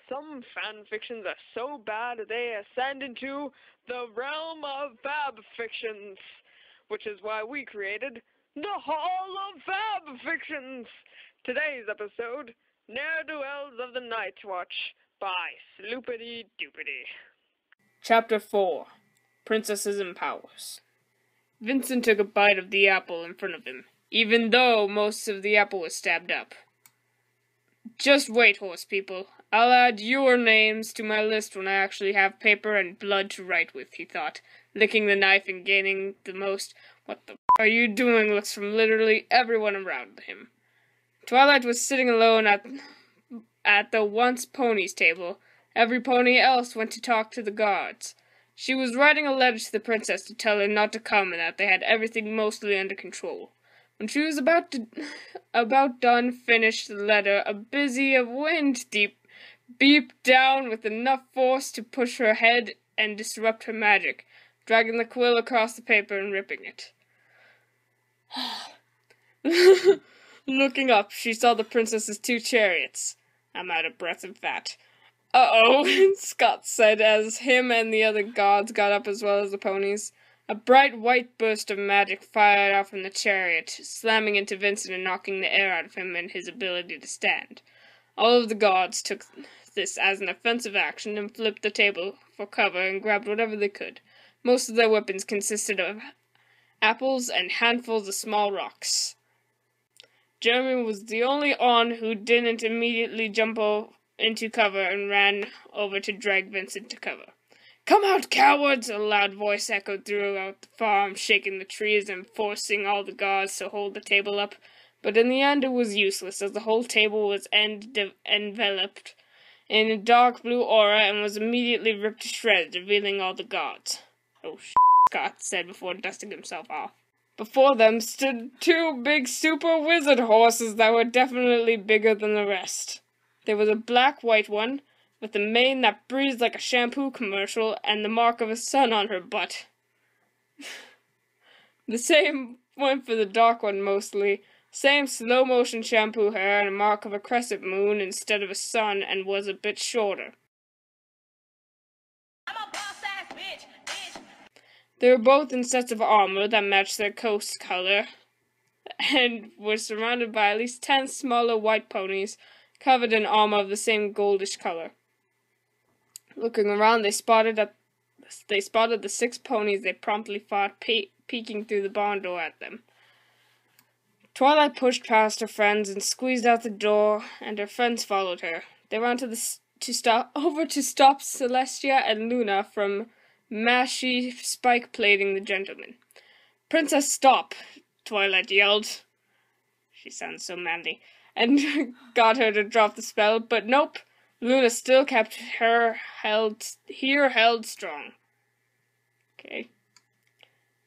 some fan fictions are so bad they ascend into the realm of FABfictions, which is why we created the Hall of FABfictions. Today's episode, Ne'er-Do-Wells of the Night Watch by Sloopity Doopity. Chapter 4 Princesses and Powers. Vincent took a bite of the apple in front of him, even though most of the apple was stabbed up. Just wait, horse people. I'll add your names to my list when I actually have paper and blood to write with, he thought, licking the knife and gaining the most "what the f*** are you doing" looks from literally everyone around him. Twilight was sitting alone at the once ponies table. Every pony else went to talk to the guards. She was writing a letter to the princess to tell her not to come and that they had everything mostly under control. When she was about done finished the letter, a busy of wind beeped down with enough force to push her head and disrupt her magic, dragging the quill across the paper and ripping it. Looking up, she saw the princess's 2 chariots. I'm out of breath and fat. Uh-oh, Scott said as him and the other gods got up as well as the ponies. A bright white burst of magic fired out from the chariot, slamming into Vincent and knocking the air out of him and his ability to stand. All of the gods took this as an offensive action and flipped the table for cover and grabbed whatever they could. Most of their weapons consisted of apples and handfuls of small rocks. Jeremy was the only on who didn't immediately jump into cover and ran over to drag Vincent to cover. "Come out, cowards!" a loud voice echoed throughout the farm, shaking the trees and forcing all the guards to hold the table up. But in the end it was useless, as the whole table was enveloped in a dark blue aura and was immediately ripped to shreds, revealing all the guards. "Oh, Scott said before dusting himself off. Before them stood 2 big super wizard horses that were definitely bigger than the rest. There was a black-white one, with a mane that breathed like a shampoo commercial, and the mark of a sun on her butt. The same went for the dark one mostly. Same slow-motion shampoo hair and a mark of a crescent moon instead of a sun, and was a bit shorter. I'm a boss-ass bitch. They were both in sets of armor that matched their coast color, and were surrounded by at least 10 smaller white ponies, covered in armor of the same goldish color. Looking around, they spotted the 6 ponies they promptly fought, peeking through the barn door at them. Twilight pushed past her friends and squeezed out the door, and her friends followed her. They ran to stop Celestia and Luna from mashie spike-plating the gentleman. "Princess, stop!" Twilight yelled. She sounds so manly. And got her to drop the spell, but nope. Luna still kept her held strong. Okay.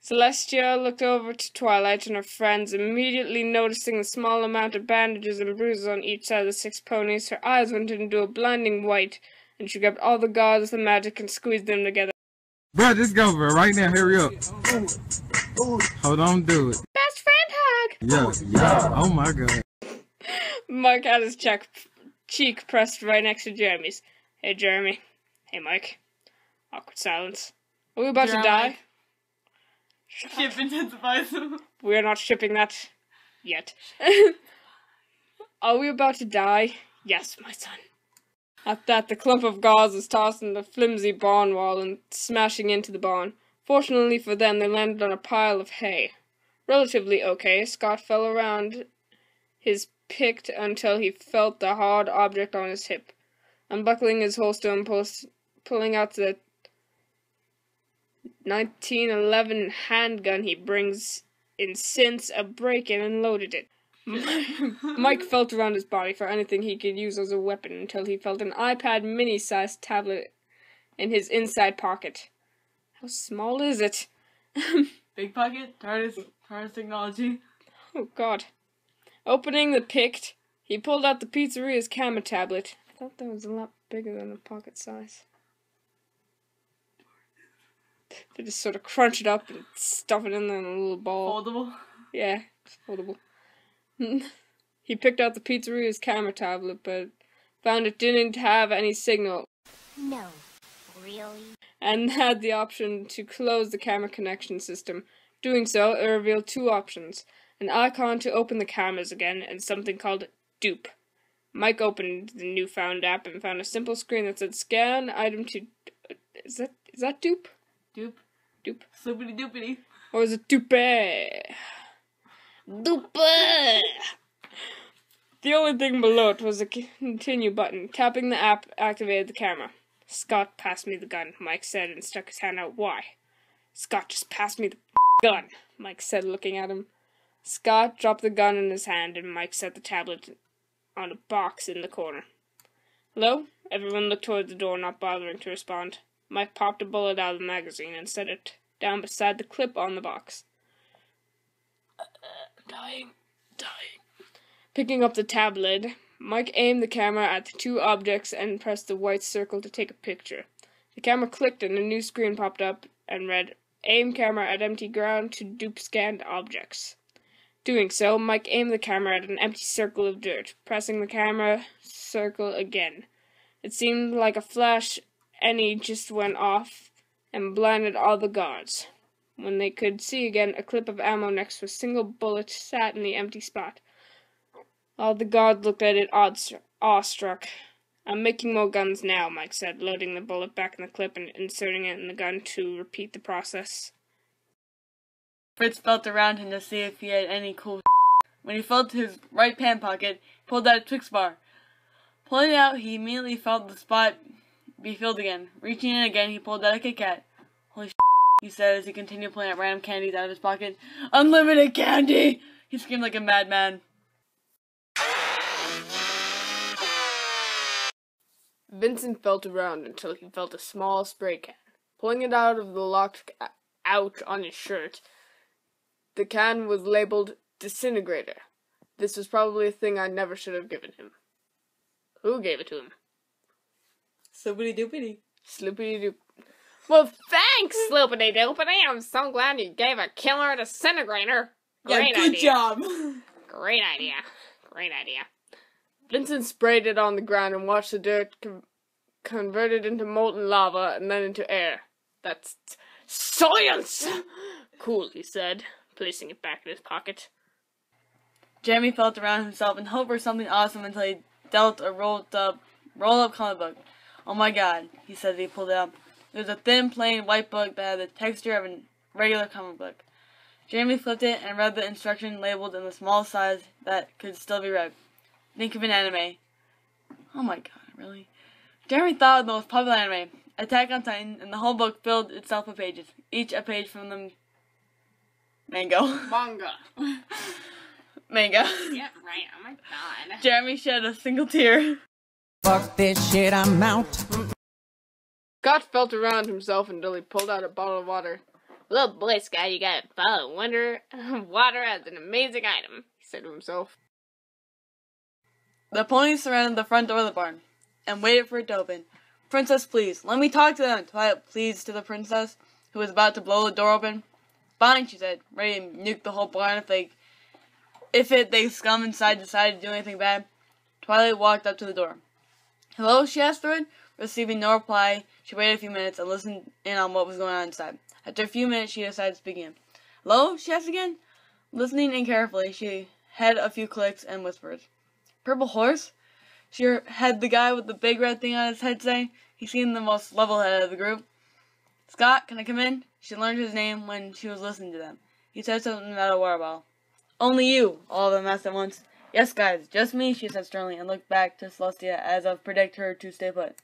Celestia looked over to Twilight and her friends, immediately noticing the small amount of bandages and bruises on each side of the 6 ponies. Her eyes went into a blinding white, and she grabbed all the gods with the magic and squeezed them together. Bro, just go, bro. Right now, hurry up. Hold on, do it. Best friend hug! Yeah. Oh my god. Mike had his cheek pressed right next to Jeremy's. "Hey, Jeremy." "Hey, Mike." Awkward silence. "Are we about to die?" Ship intensifies. We're not shipping that yet. "Are we about to die?" "Yes, my son." At that, the clump of gauze was tossing the flimsy barn wall and smashing into the barn. Fortunately for them, they landed on a pile of hay. Relatively okay. Scott fell around his picked until he felt the hard object on his hip. Unbuckling his holster and pulling out the 1911 handgun he brings in since a break-in and loaded it. Mike felt around his body for anything he could use as a weapon until he felt an iPad mini-sized tablet in his inside pocket. How small is it? Big pocket? TARDIS technology. Oh god. Opening the picked, he pulled out the pizzeria's camera tablet. I thought that was a lot bigger than a pocket size. They just sort of crunch it up and stuff it in there in a little ball. Foldable? Yeah, it's foldable. He picked out the pizzeria's camera tablet, but found it didn't have any signal. No, really? And had the option to close the camera connection system. Doing so, it revealed two options. An icon to open the cameras again, and something called dupe. Mike opened the newfound app and found a simple screen that said scan item to... Is that dupe? Dupe. Dupe. Sloopity doopity. Or is it dupe? Dupe! The only thing below it was a continue button. Tapping the app activated the camera. Scott passed me the gun, Mike said, and stuck his hand out. Why? Scott just passed me the gun, Mike said, looking at him. Scott dropped the gun in his hand, and Mike set the tablet on a box in the corner. Hello? Everyone looked toward the door, not bothering to respond. Mike popped a bullet out of the magazine and set it down beside the clip on the box. Dying. Picking up the tablet, Mike aimed the camera at the two objects and pressed the white circle to take a picture. The camera clicked and a new screen popped up and read, Aim camera at empty ground to dupe scanned objects. Doing so, Mike aimed the camera at an empty circle of dirt, pressing the camera circle again. It seemed like a flash, and he just went off and blinded all the guards. When they could see again, a clip of ammo next to a single bullet sat in the empty spot. All the guards looked at it awestruck. I'm making more guns now, Mike said, loading the bullet back in the clip and inserting it in the gun to repeat the process. Fritz felt around him to see if he had any cool When he felt his right pant pocket, he pulled out a Twix bar. Pulling it out, he immediately felt the spot be filled again. Reaching in again, he pulled out a Kit Kat. Holy he said as he continued pulling out random candies out of his pocket. Unlimited candy! He screamed like a madman. Vincent felt around until he felt a small spray can. Pulling it out of the locked out on his shirt, the can was labeled Disintegrator. This was probably a thing I never should have given him. Who gave it to him? Sloopity doopity. Sloopity doop. Well, thanks, Sloopity doopity. I'm so glad you gave a killer a disintegrator. Great good idea. job. Great idea. Great idea. Vincent sprayed it on the ground and watched the dirt converted into molten lava and then into air. That's science! Cool, he said, placing it back in his pocket. Jeremy felt around himself and hoped for something awesome until he dealt a rolled-up comic book. Oh my god, he said as he pulled it up. It was a thin, plain, white book that had the texture of a regular comic book. Jeremy flipped it and read the instruction labeled in the small size that could still be read. Think of an anime. Oh my god, really? Jeremy thought of the most popular anime, Attack on Titan, and the whole book filled itself with pages, each a page from the manga. Manga. Yeah, right. Oh my god. Jeremy shed a single tear. Fuck this shit, I'm out. Scott felt around himself until he pulled out a bottle of water. Little boy, Scott, you got a bottle of water as an amazing item, he said to himself. The ponies surrounded the front door of the barn and waited for it to open. Princess, please, let me talk to them, Twilight pleased to the princess, who was about to blow the door open. Fine, she said, ready to nuke the whole barn if they scum inside decided to do anything bad. Twilight walked up to the door. Hello, she asked through it. Receiving no reply, she waited a few minutes and listened in on what was going on inside. After a few minutes, she decided to speak again. Hello, she asked again. Listening in carefully, she had a few clicks and whispers. Purple horse? She had the guy with the big red thing on his head say. He seemed the most level-headed of the group. Scott, can I come in? She learned his name when she was listening to them. He said something about a water bottle. Only you, all of them asked at once. Yes, guys, just me, she said sternly, and looked back to Celestia as if predict her to stay put.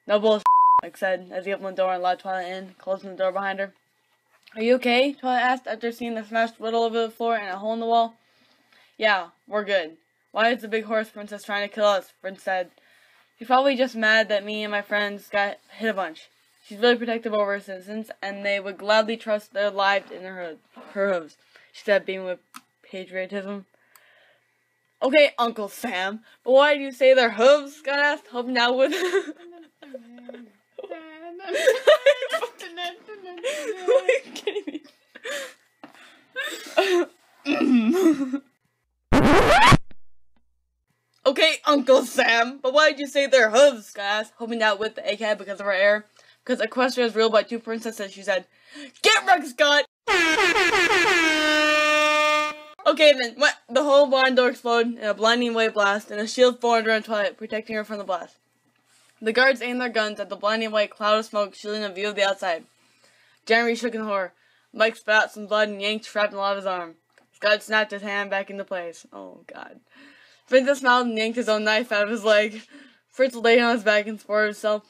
No bullshit, Mike said, as he opened the door and allowed Twilight in, closing the door behind her. Are you okay? Twilight asked, after seeing the smashed riddle over the floor and a hole in the wall. Yeah, we're good. Why is the big horse princess trying to kill us? Prince said. She's probably just mad that me and my friends got hit a bunch. She's really protective over her citizens, and they would gladly trust their lives in her hooves, she said, beaming with patriotism. Okay, Uncle Sam, but why do you say their hooves? Scott asked, hoping now with... Why are you kidding me? Okay, Uncle Sam, but why did you say their hooves, Scott asked, hoping that with the egghead because of her hair. Because Equestria is ruled by two princesses, she said, "Get wrecked, Scott!" Okay then, what? The whole barn door exploded in a blinding white blast, and a shield formed around Twilight, protecting her from the blast. The guards aimed their guns at the blinding white cloud of smoke, shielding a view of the outside. Jeremy shook in horror. Mike spat out some blood and yanked shrapnel out of his arm. Scott snapped his hand back into place. Oh, God. Princess smiled and yanked his own knife out of his leg. Fritz laid on his back and supported himself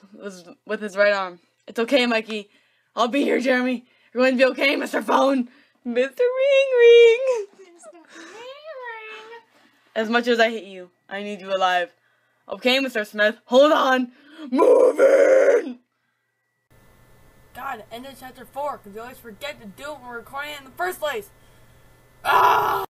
with his right arm. "It's okay, Mikey. I'll be here, Jeremy. You're going to be okay, Mr. Phone. Mr. Ring Ring. As much as I hate you, I need you alive. Okay, Mr. Smith. Hold on. Moving!" God, end of chapter 4, because we always forget to do it when we're recording it in the first place. Ah!